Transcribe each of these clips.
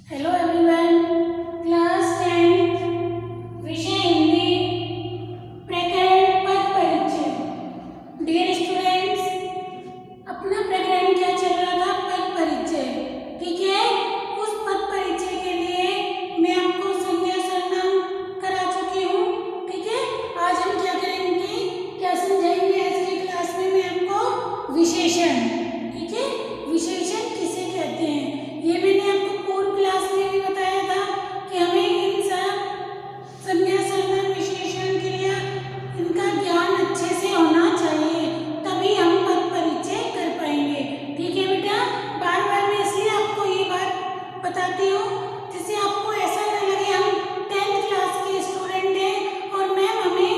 Hello everyone, class 10 विषय हिंदी, प्रकरण पद परिचय। डियर स्टूडेंट्स, अपना प्रकरण क्या चल रहा था? पद परिचय। ठीक है, उस पद परिचय के लिए मैं आपको संज्ञा सर्वनाम करा चुकी हूँ। ठीक है, आज हम क्या करेंगे, क्या समझाएंगे आज की क्लास में मैं आपको? विशेषण। ठीक है, विशेषण किसे कहते हैं ये मैंने आपको पूर्व क्लास में भी बताया था कि हमें इन सब संज्ञा सर्वनाम विशेषण क्रिया इनका ज्ञान अच्छे से होना चाहिए, तभी हम पद परिचय कर पाएंगे। ठीक है बेटा, बार बार मैं इसलिए आपको ये बात बताती हूँ जिससे आपको ऐसा न लगे हम 10th क्लास के स्टूडेंट हैं और मैम हमें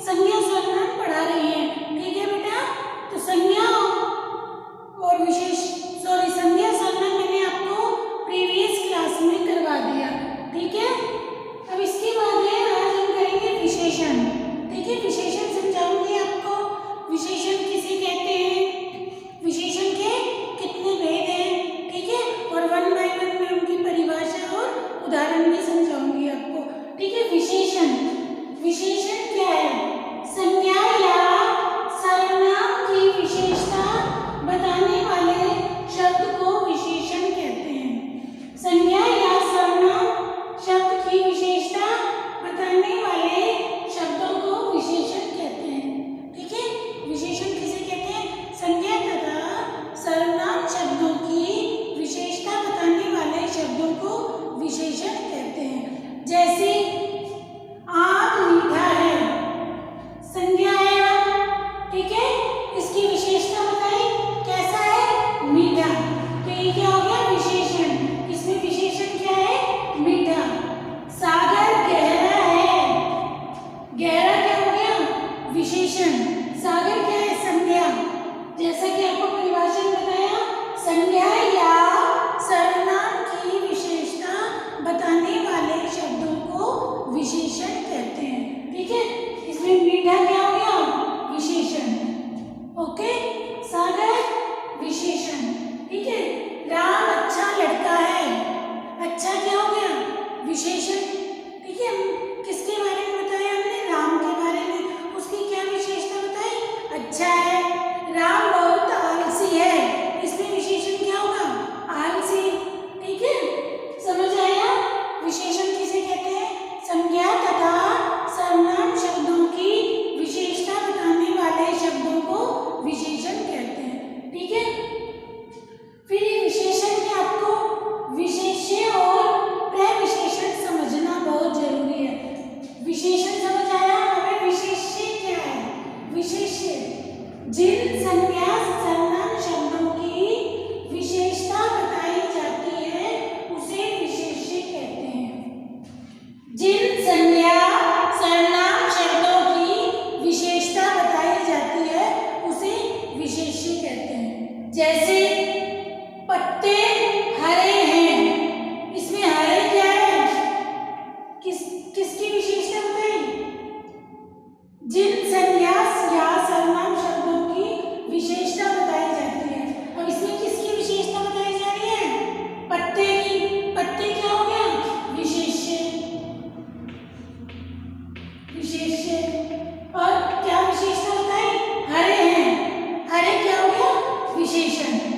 संज्ञा सर्वनाम पढ़ा रही है। ठीक है बेटा, तो संज्ञा और संज्ञा सर्वनाम मैंने आपको प्रीवियस क्लास में करवा दिया। ठीक है, अब इसके बाद है आज हम करेंगे विशेषण। ठीक है, विशेषण समझाऊंगी आपको। विशेषण किसे कहते हैं, विशेषण के कितने भेद हैं। ठीक है, और 1 by 1 में उनकी परिभाषा और उदाहरण भी समझाऊंगी आपको। ठीक है, विशेषण। विशेषण क्या है? संज्ञा या सर्वनाम की विशेषता बताने वाले शब्द को विशेषण कहते हैं। संज्ञा या सर्वनाम शब्द की विशेषता बताने वाले शब्दों को विशेषण कहते हैं। ठीक है, विशेषण किसे कहते हैं? संज्ञा तथा सर्वनाम शब्दों की विशेषता बताने वाले शब्दों को विशेषण कहते हैं। जैसे आम मीठा है, संज्ञा है आम। ठीक है, इसकी विशेषता बताई, कैसा है? मीठा। तो ये क्या हो गया? विशेषण। इसमें विशेषण क्या है? मीठा। सागर गहरा है, गहरा क्या हो गया? विशेषण। सागर क्या है? संज्ञा। जैसा कि आपको परिभाषा में बताया, संज्ञा या सर्वनाम की विशेषता बताने वाले शब्दों को विशेषण कहते हैं। ठीक है, इसमें मीठा क्या हो गया? विशेषण। ओके, सागर विशेषण। ठीक है, राम अच्छा लड़का है, अच्छा क्या हो गया? विशेषण। ठीक है, किसके बारे में बताया हमने? राम के बारे में। उसकी क्या विशेषता बताई? अच्छा है। राम बहुत आलसी है, इसमें विशेषण क्या होगा? आलसी। ठीक है, समझ आया? विशेषण किसे कहते हैं? संज्ञा तथा सर्वनाम शब्दों की विशेषता बताने वाले शब्दों को विशेषण कहते हैं। ठीक है, फिर ये विशेषण में आपको विशेष्य और प्रविशेषण समझना बहुत जरूरी है। विशेषण समझ आया? हमें विशेष्य क्या है? विशेष्य जिन संज्ञा सर्वनाम शब्दों की विशेषता बताई जाती है उसे विशेष्य कहते हैं। जिन संज्ञा सर्वनाम शब्दों की विशेषता बताई जाती है उसे विशेष्य कहते हैं। जैसे पत्ते हरे हैं, इसमें हरे क्या है? किसकी विशेषता बताई? जिन संज्ञा या सर्वनाम शब्दों की विशेषता बताई जाती है। अब इसमें किसकी विशेषता बताई जा रही है? पत्ते की। पत्ते क्या हो गया? विशेष्य। विशेष्य। और क्या विशेषता बताई? हरे हैं, हरे क्या हो गया? विशेषण।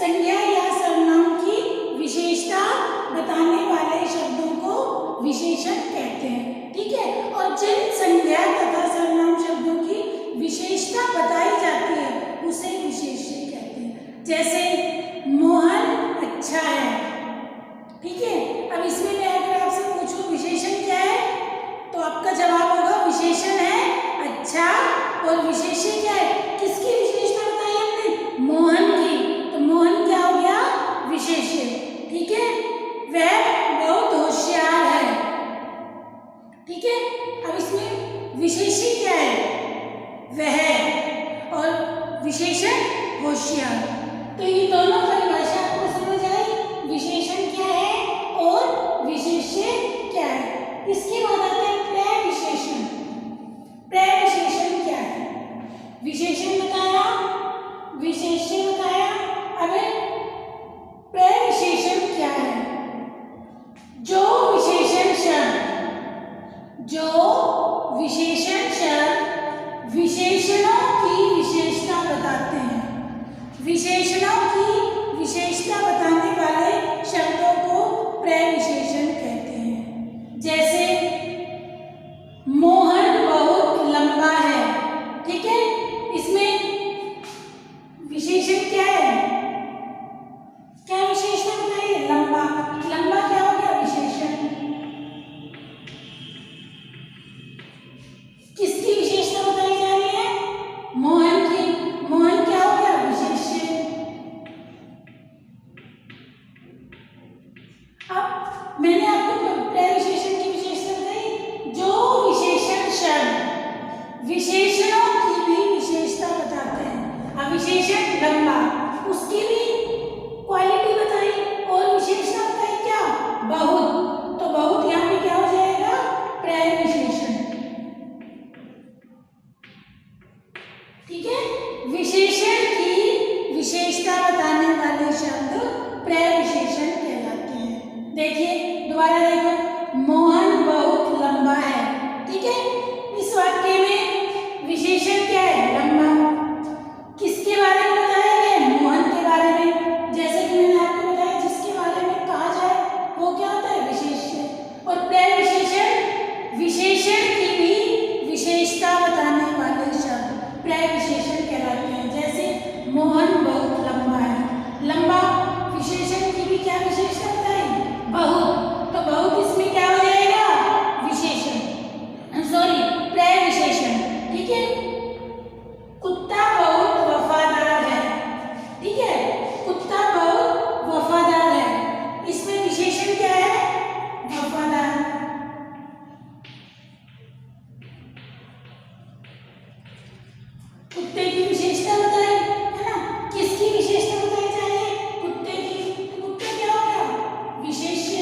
संज्ञा या सर्वनाम की विशेषता बताने वाले शब्दों को विशेषण कहते हैं। ठीक है, और जिन संज्ञा तथा सर्वनाम शब्दों की विशेषता बताई जाती है उसे विशेष्य कहते हैं। जैसे मोहन अच्छा है। ठीक है, अब इसमें मैं अगर आपसे पूछूं विशेषण क्या है तो आपका जवाब होगा विशेषण है अच्छा, और विशेष्य क्या है, किसकी विशेषता बताई हमने, मोहन की, तो मोहन क्या हो गया, विशेष्य। ठीक है, वह बहुत होशियार है। ठीक है, अब इसमें विशेष्य क्या है, वह, और विशेषण होशियार। तो ये दोनों परिभाषा आपको समझ आई, विशेषण क्या है और विशेष्य क्या है। इसके बाद आते हैं प्रविशेषण। प्रविशेषण क्या है, विशेषण बताया, विशेष्य बताया, अब प्रविशेषण क्या है, जो विशेषण शब्द विशेषणों की विशेषता बताते हैं, विशेषणों की विशेषता बताने वाले शब्दों को प्रविशेषण कहते हैं। जैसे मोहन बहुत लंबा है। ठीक है, इसमें विशेषण क्या है, क्या विशेषता बताइए, लंबा। लंबा क्या हो गया, विशेषण। किसकी विशेषता बताई जा रही है, मोहन की, मोहन क्या हो गया, विशेष्य। अब मैंने आपको प्रविशेषण की विशेषता बताई, जो विशेषण शब्द विशेषणों की भी विशेषता बताते हैं। अब विशेषण लंबा, उसकी भी क्वालिटी बताई और विशेषता बताई क्या, बहुत, तो बहुत यहाँ पे क्या हो जाएगा, प्रविशेषण। ठीक है, विशेषण की विशेषता बताने वाले शब्द प्रविशेषण कहलाते हैं। देखिए दोबारा देखो, मोहन बहुत लंबा है। ठीक है, इस वाक्य में विशेषण क्या है, लंबा। किसके बारे में बताया गया है, मोहन के बारे में। जैसे कि मैंने आपको बताया, जिसके बारे में कहा जाए वो क्या होता है, विशेष्य। और प्रविशेषण विशेषण की भी विशेषता बताने वाले शब्द प्रविशेषण कहलाते हैं। जैसे मोहन बहुत लंबा है, लंबा विशेषण की भी क्या विशेषता बताई, बहुत, तो बहुत इसमें क्या हो जाएगा, विशेषण, सॉरी प्रविशेषण। ठीक है, कुत्ता बहुत वफादार है। ठीक है, कुत्ता बहुत वफादार है, इसमें विशेषण क्या है, वफादार। कुत्ते की विशेषता बताई है ना, किसकी विशेषता बताई जा रही है, कुत्ते की, तो कुत्ता क्या हो गया, विशेष्य।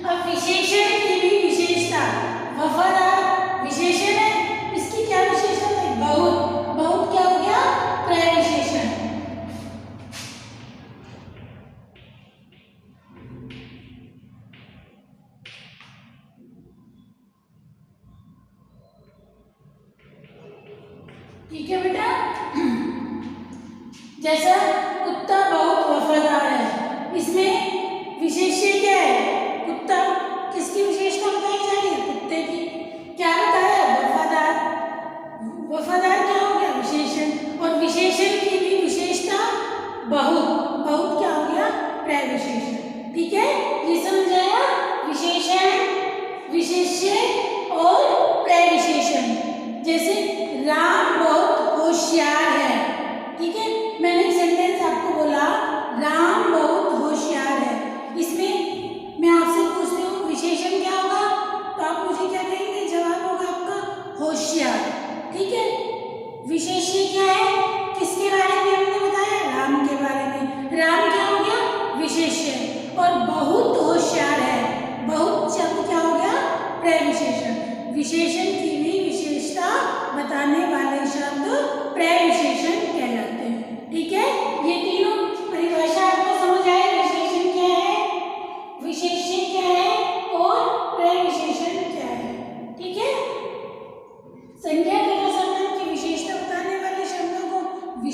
अब विशेषण की भी विशेषता, वफादार विशेषण है, इसकी क्या विशेषता है, बहुत, बहुत क्या हो गया, प्रविशेषण। ठीक है बेटा, जैसा कुत्ता बहुत वफादार है, इसमें विशेष्य क्या है, कुत्ता, किसकी विशेषता बताई जा रही है, कुत्ते की। क्या बताया, वफादार, वफादार क्या हो गया, विशेषण। और विशेषण की भी विशेषता बहुत, बहुत क्या हो गया, प्रविशेषण। ठीक है, ये समझ आया, विशेषण, विशेष्य और प्रविशेषण। जैसे राम बहुत होशियार है। ठीक है, मैंने एक सेंटेंस आपको बोला, राम बहुत होशियार है, इसमें मैं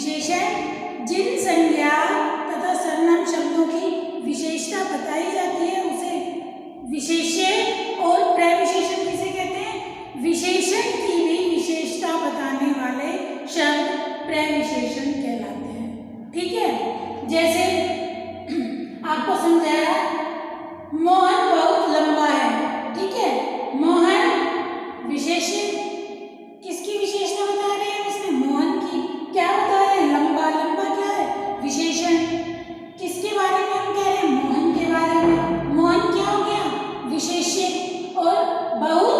विशेषण जिन संज्ञा तथा सर्वनाम शब्दों की विशेषता बताई जाती है उसे विशेष्य और प्रविशेषण किसे कहते हैं? विशेषण की भी विशेषता बताने वाले शब्द प्रविशेषण कहलाते हैं। ठीक है, जैसे आपको समझाया मोहन बहुत लंबा है। ठीक है, मोहन विशेषण किसकी विशेषता बता रहे हैं? इसमें मोहन की क्या बता रहे हैं? लंबा। लंबा क्या है? विशेषण। किसके बारे में हम कह रहे हैं? मोहन के बारे में। मोहन क्या हो गया? विशेष्य। और बहु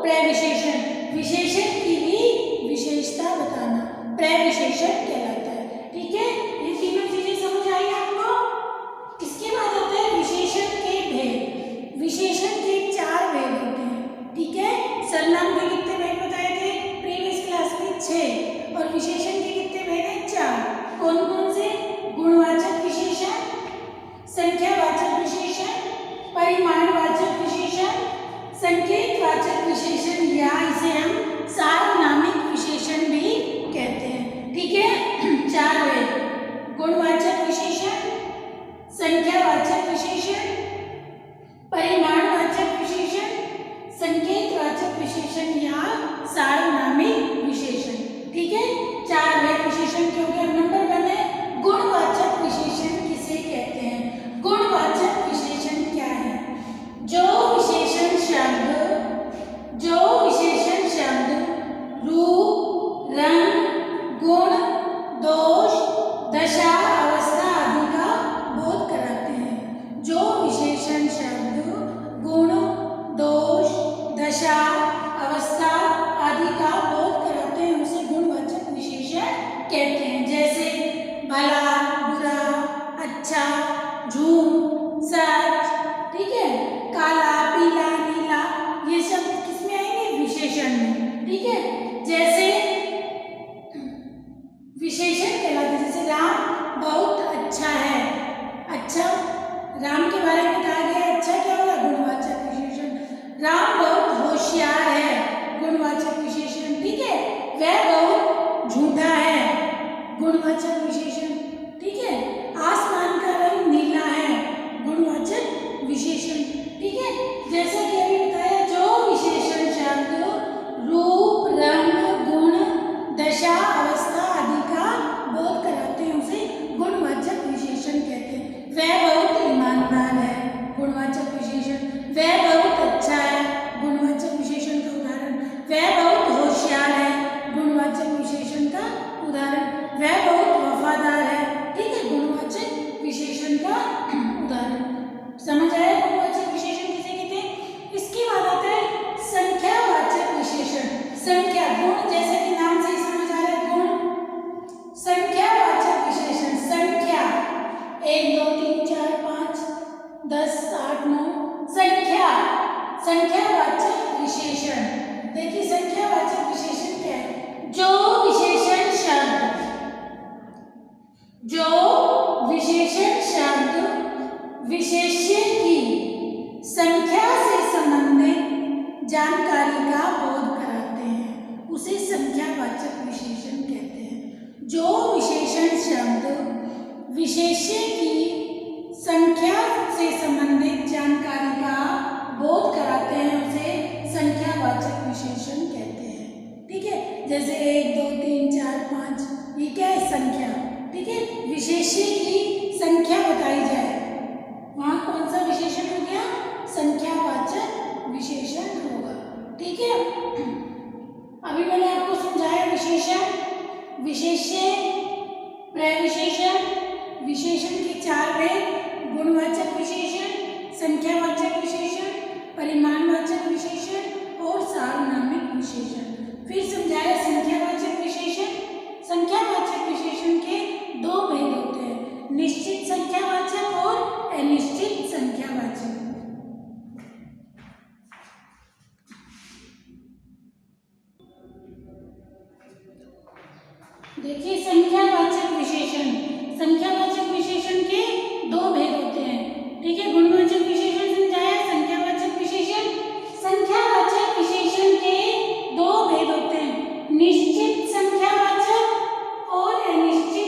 प्रविशेषण, विशेषण की भी विशेषता बताना प्रविशेषण कहलाता है। ठीक है, ये तीनों चीजें समझ आई आपको। इसके बाद होते हैं विशेषण के भेद। विशेषण के 4 भेद होते हैं। ठीक है, सर्वनाम के कितने भेद बताए थे प्रीवियस क्लास में? 6। और विशेषण के कितने भेद हैं? 4। कौन कौन से? गुणवाचक विशेषण, संख्यावाचक विशेषण, परिमाणवाचक विशेषण, संकेतवाचक विशेषण, या इसे हम सार्वनामिक विशेषण भी कहते हैं। ठीक है, 4 भेद। गुणवाचक विशेषण, संख्यावाचक विशेषण, परिमाणवाचक विशेषण, संकेतवाचक विशेषण या सार्वनामिक विशेषण। ठीक है, 4 भेद विशेषण के हो गए। नंबर 1 है गुणवाचक विशेषण किसे कहते हैं? गुणवाचक विशेषण क्या है? जो विशेषण शब्द रूप, रंग, गुण, दोष, दशा, अवस्था आदि का बोध कराते हैं। जो विशेषण शब्द गुण, दोष, दशा, अवस्था आदि का बोध कराते हैं उसे गुणवाचक विशेषण कहते हैं। जैसे भला, बुरा, अच्छा, झूठ, सच। ठीक है, काला, पीला, नीला, ये सब किसमें आएंगे? विशेषण में। ठीक है, जैसे विशेषण कहलाते हैं। जैसे राम बहुत अच्छा है। अच्छा, राम के बारे में कहा गया है, अच्छा क्या होगा? गुणवाचक विशेषण। राम बहुत होशियार है, गुणवाचक विशेषण। ठीक है, वह बहुत झूठा है, गुणवाचक विशेषण। ठीक है, आसमान का रंग नीला है, गुणवाचक विशेषण। ठीक है, जैसा कि अभी बताया, जो विशेषण शब्द रूप, रंग, गुण, दशा, अवस्था आदि का बोध कराते हैं उसे गुणवाचक विशेषण कहते हैं। वह बहुत ईमानदार है, गुणवाचक विशेषण। वह बहुत अच्छा है, गुणवाचक विशेषण का उदाहरण। वह बहुत होशियार है, गुणवाचक विशेषण का उदाहरण। वह बहुत वफादार है। ठीक है, गुणवाचक विशेषण का उदाहरण। समझ आया गुणवाचक विशेषण किसे कहते हैं? इसके बाद आता है संख्यावाचक विशेषण। संख्या, गुण जैसे कि नाम से ही समझ आ रहा है, गुण। संख्यावाचक विशेषण, संख्या 1 2 3 4 5 10 8 9, संख्या। संख्यावाचक विशेषण, देखिए संख्यावाचक विशेषण क्या है? जो विशेषण शब्द विशेष्य की संख्या से संबंधित जानकारी का बोध कराते हैं उसे संख्यावाचक विशेषण कहते हैं। जो विशेषण शब्द विशेष्य की संख्या से संबंधित जानकारी का बोध कराते हैं उसे संख्यावाचक विशेषण कहते हैं। ठीक है, जैसे 1 2 3 4 5, ये क्या है? संख्या। ठीक है, विशेष्य की संख्या बताई जाए, वहां कौन सा विशेषण हो गया? संख्यावाचक विशेषण होगा। ठीक है, अभी मैंने आपको समझाया विशेषण, विशेष्य, प्रविशेषण, विशेषण के 4 भेद, गुणवाचक विशेषण, संख्यावाचक विशेषण, परिमाणवाचक विशेषण और सार्वनामिक विशेषण। फिर समझाया संख्यावाचक विशेषण। संख्यावाचक विशेषण के 2 भेद होते हैं, निश्चित संख्यावाचक और अनिश्चित संख्यावाचक। देखिए संख्यावाचक विशेषण, संख्यावाचक विशेषण के 2 भेद होते हैं। ठीक है, गुणवाचक विशेषण समझाया, संख्यावाचक विशेषण। संख्यावाचक विशेषण के 2 भेद होते हैं, निश्चित संख्यावाचक और अनिश्चित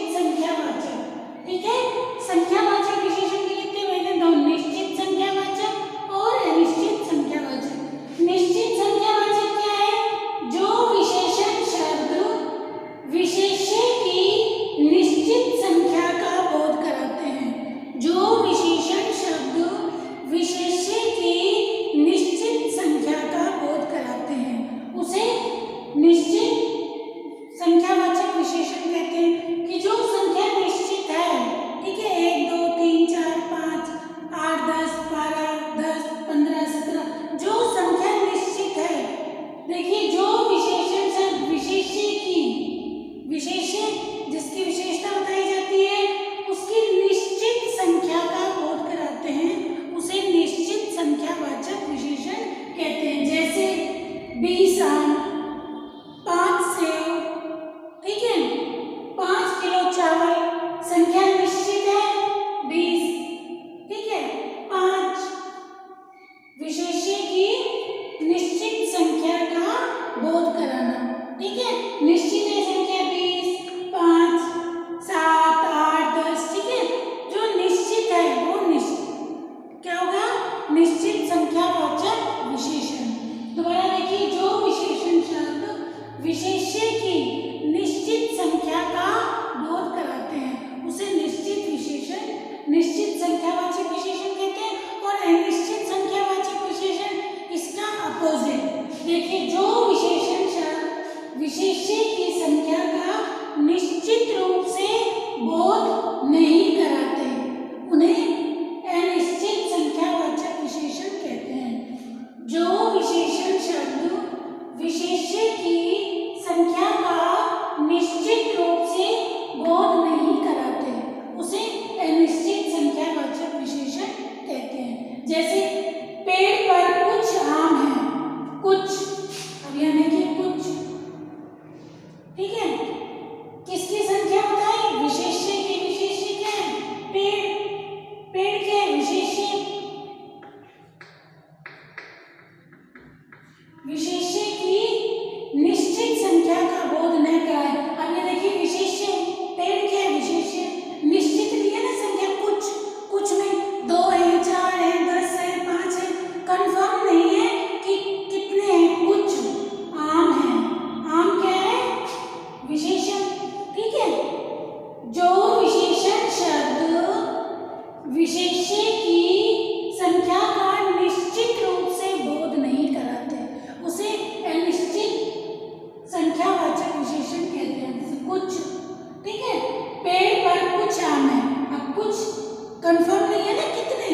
कंफर्म नहीं है ना कितने,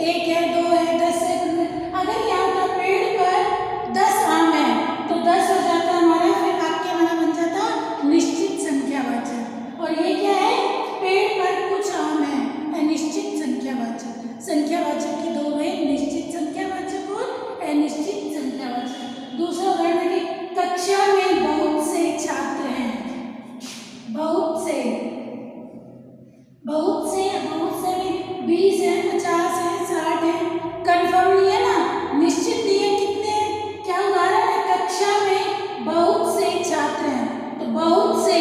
1 है, 2 है, 10 है। अगर यहाँ पर पेड़ पर 10 आम है तो 10 हो जाता हमारा, फिर वाक्य हमारा बन जाता निश्चित संख्यावाचक। और ये क्या है, पेड़ पर कुछ आम है, अनिश्चित संख्यावाचक। संख्यावाचक के दो है, निश्चित संख्यावाचक और अनिश्चित संख्यावाचक। दूसरा उदाहरण है कि कक्षा में बहुत से छात्र हैं। बहुत से में 20 है, 50 है, 60 है, कंफर्म नहीं है ना, निश्चित नहीं है कितने हैं। क्या उदाहरण है, कक्षा में बहुत से छात्र हैं, तो बहुत से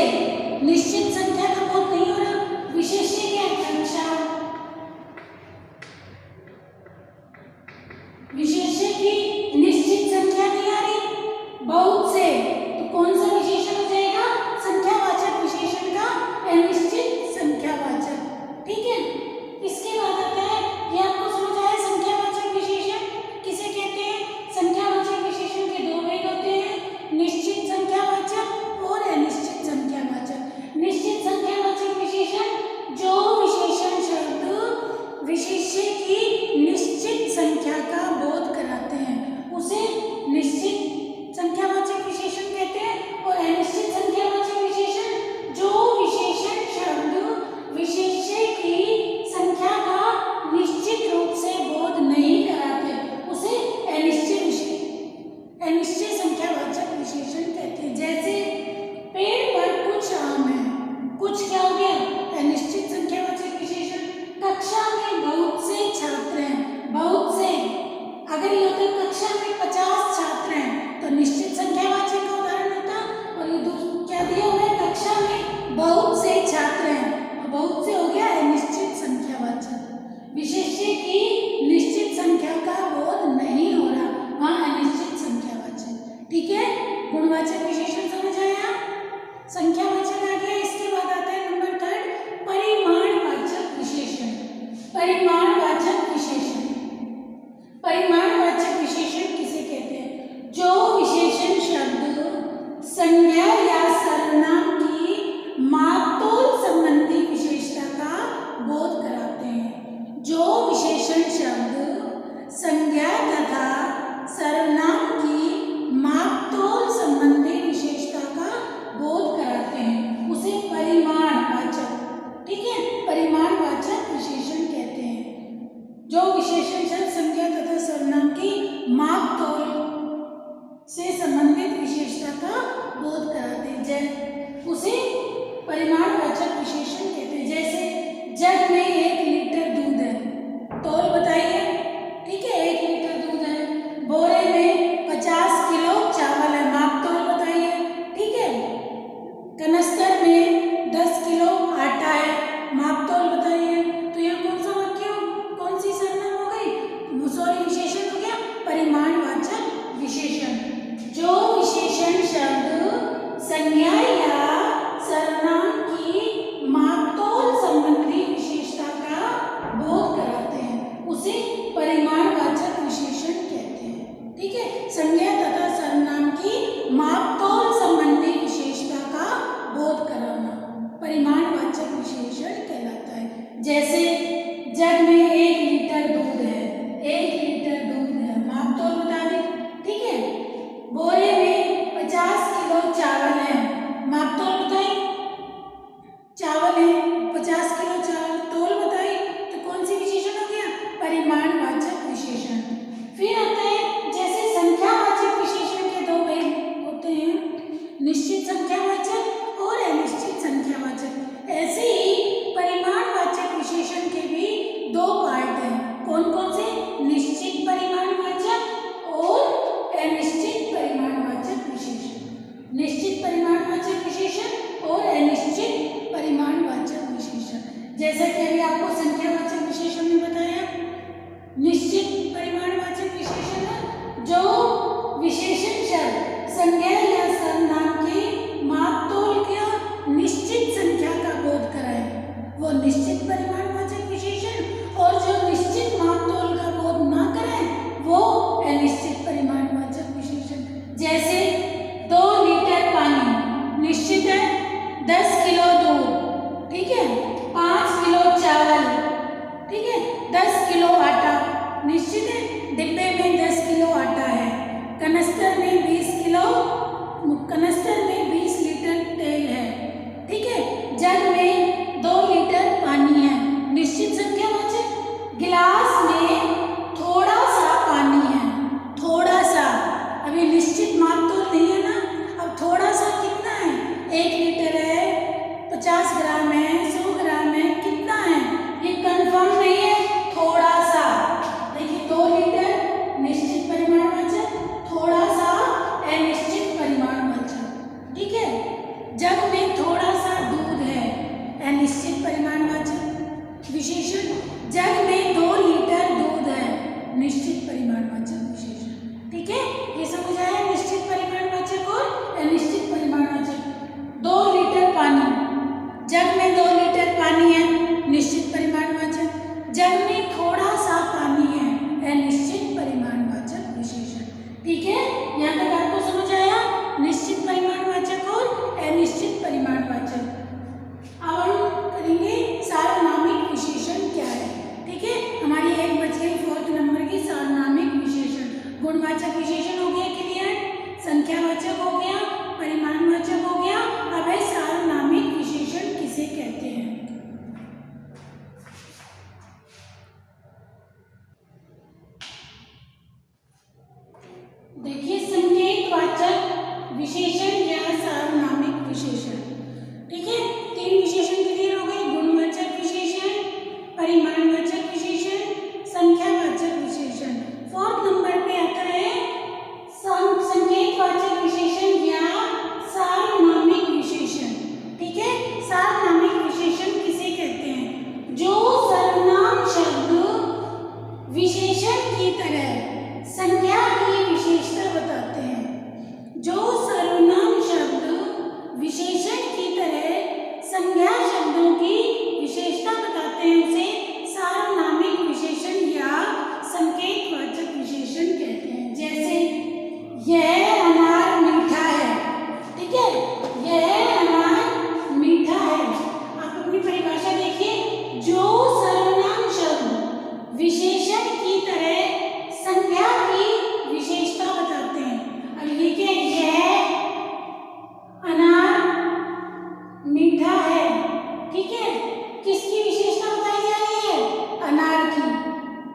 निश्चित संख्या का बहुत नहीं हो रहा, विशेष्य क्या है, कक्षा। विशेष्य की निश्चित संख्या नहीं आ रही, बहुत से, तो कौन सा विशेषण हो जाएगा, संख्यावाचक विशेषण का अनिश्चित संख्यावाचक। ठीक है, इसके बाद आता है, ये आपको समझ आया संख्यावाचक विशेषण किसे कहते हैं। संख्यावाचक विशेषण के दो भेद होते हैं, निश्चित संख्यावाचक और अनिश्चित संख्यावाचक। निश्चित संख्यावाचक विशेषण जो विशेषण शब्द विशेष्य की निश्चित संख्या का बोध कराते हैं उसे निश्चित संख्यावाचक विशेषण कहते हैं। और अनिश्चित संख्यावाचक विशेषण जो विशेषण शब्द विशेष्य की संख्या का निश्चित रूप से बोध नहीं कराते उसे अनिश्चित संख्यावाचक विशेषण कहते हैं। जैसे पेड़ पर कुछ आम है, कुछ क्या हो गया, अनिश्चित संख्यावाचक विशेषण। कक्षा में बहुत से छात्र हैं, बहुत से, अगर ये होता कक्षा में 50 छात्र हैं तो निश्चित संख्यावाचक का उदाहरण होता। और ये क्या दिया हुआ है, कक्षा में बहुत से छात्र हैं, तो बहुत से हो गया अनिश्चित संख्यावाचक। विशेष्य की निश्चित संख्या का बोध नहीं हो रहा, वहाँ अनिश्चित संख्यावाचक। ठीक है, गुणवाचक विशेषण समझ आया, संख्यावाचक आ गया। इसके बाद आता है नंबर 3, परिमाणवाचक विशेषण। परिमाणवाचक विशेषण, परिमाणवाचक विशेषण किसे कहते हैं, जो विशेषण शब्द संज्ञा या सर्वनाम की माप-तोल संबंधी विशेषता का बोध कराते हैं। जो विशेषण शब्द संज्ञा तथा सर्वनाम की माप-तोल संबंधी विशेषता का बोध कराते हैं उसे परिमाणवाचक, ठीक है, परिमाणवाचक विशेषण कहते हैं। जो विशेषण शब्द संज्ञा तथा सर्वनाम की माप-तोल से संबंधित विशेषता का बोध कराते हैं उसे परिमाणवाचक विशेषण कहते हैं। जैसे जग में 1 लीटर दूध है, तोल बताइए, ठीक है, 1 लीटर दूध है। बोरे में 50 किलो चावल है, माप तोल बताइए, ठीक है। कनस्तर में 10 किलो आटा है, माप तोल बताइए। तो यहाँ कौन सा वाक्य, कौन सी सर्वनाम हो गई, सॉरी विशेषण हो गया, परिमाणवाचक विशेषण। जो विशेषण शब्द संज्ञा या सर्वनाम की माप-तोल संबंधी विशेषता का बोध कराते हैं उसे परिमाणवाचक विशेषण कहते हैं। ठीक है, संज्ञा तथा सर्वनाम की माप-तोल संबंधी विशेषता का बोध कराना परिमाणवाचक विशेषण कहलाता है। जैसे जग में 1 लीटर दूध है, 1 लीटर दूध है, माप-तोल बता दें, ठीक है। बोरे में 50 किलो चावल है, माप-तोल बताइए, चावल है 50 किलो चावल, तोल बताइए, तो कौन सी विशेषण हो गया, परिमाणवाचक विशेषण। फिर आता है जैसे संख्यावाचक विशेषण के दो भेद होते हैं, निश्चित संख्यावाचक और अनिश्चित संख्यावाचक। ऐसे ही परिमाणवाचक विशेषण के भी 2 पार्ट जग में 2 लीटर पानी है, निश्चित परिमाणवाचक। जग में थोड़ा सा पानी है, अनिश्चित परिमाणवाचक विशेषण। ठीक है, यहाँ तक आपको समझ आया निश्चित परिमाणवाचक और अनिश्चित परिमाणवाचक। अब हम करेंगे सार्वनामिक विशेषण क्या है। ठीक है, हमारी एक बच गई 4th नंबर की सार्वनामिक विशेषण। गुणवाचक विशेषण हो गया क्लियर, संख्यावाचक हो गया, परिमाणवाचक हो गया। अब है सार्वनामिक विशेषण किसे कहते हैं। देखिए, संकेतवाचक विशेषण या सार्वनामिक विशेषण। ठीक है, 3 विशेषण क्लियर हो गए, गुणवाचक विशेषण, परिमाणवाचक विशेषण, संख्यावाचक विशेषण। 4th नंबर पे आता है संकेतवाचक विशेषण या सार्वनामिक विशेषण। ठीक है, सार्वनामिक विशेषण किसे कहते हैं? जो सर्वनाम शब्द विशेषण की तरह संज्ञा की विशेषता बताते हैं। जो सर्वनाम शब्द विशेषण की तरह संज्ञा शब्दों की विशेषता बताते हैं उसे सार्वनामिक विशेषण या संकेतवाचक विशेषण कहते हैं। जैसे यह अनार मीठा है। ठीक है, यह अनार मीठा है। आप अपनी परिभाषा देखिए, जो सर्वनाम शब्द विशेषण की तरह संज्ञा की विशेषता बताते हैं। अब ये क्या है? यह अनार मीठा है। ठीक है, किसकी विशेषता बताई जा रही है? अनार की।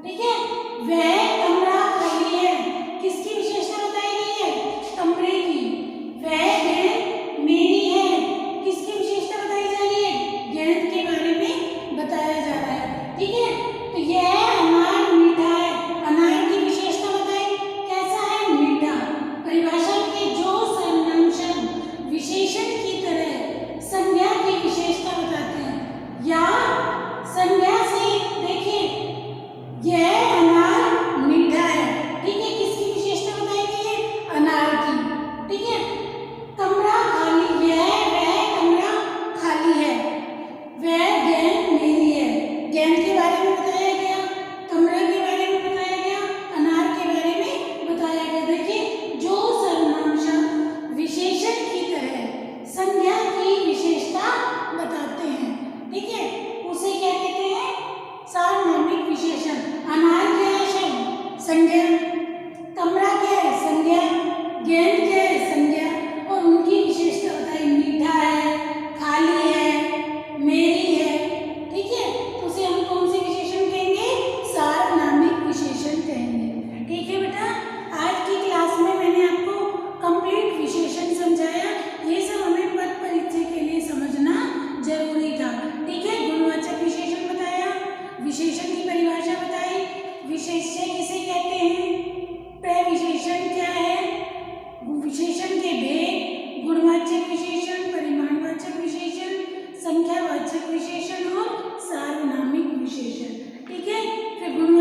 ठीक है, वह कमरा खाली है, किसकी विशेषता बताई गई है? कमरे की। वह गेंद मेरी है, किसकी विशेषता बताई जा रही है? गेंद के बारे में बताया जा रहा है। ठीक है, तो यह अनार मीठा है, अनार की विशेषता बताई, कैसा है? मीठा। परिभाषा के जो सर्वनाम शब्द विशेषण की तरह संज्ञा की विशेषता बताते हैं या संज्ञा से देखिए, यह अनार मीठा है। ठीक है, किसकी विशेषता बताई गई है? अनार की। ठीक है, कमरा खाली, वह कमरा खाली है, वह गेंद मेरी है। गेंद के बारे में बताया गया, कमरे के बारे में बताया गया, अनार के बारे में बताया गया। देखिए, जो सर्वनाम शब्द विशेषण की तरह संज्ञा की विशेषता बताते हैं, ठीक है, उसे क्या कहते हैं? सार्वनामिक विशेषण। अनार क्या है? शब्द, संज्ञा। कमरा क्या है? संज्ञा। गेंद क्या है? संज्ञा। और उनकी विशेषता बताई, मीठा है, खाली है, मेरी है। ठीक है, तो उसे हम कौन से विशेषण कहेंगे? सार्वनामिक विशेषण कहेंगे। ठीक है बेटा, आज की क्लास में मैंने आपको कंप्लीट विशेषण समझाया। ये सब हमें पद परिचय के लिए समझना जरूरी था। ठीक है, गुणवाचक विशेषण बताया, विशेषण की परिभाषा बताई, विशेष्य किसे कहते हैं, प्रविशेषण क्या है, विशेषण के भेद, गुणवाचक विशेषण, परिमाणवाचक विशेषण, संख्यावाचक विशेषण और सार्वनामिक विशेषण। ठीक है, फिर गुणवाचक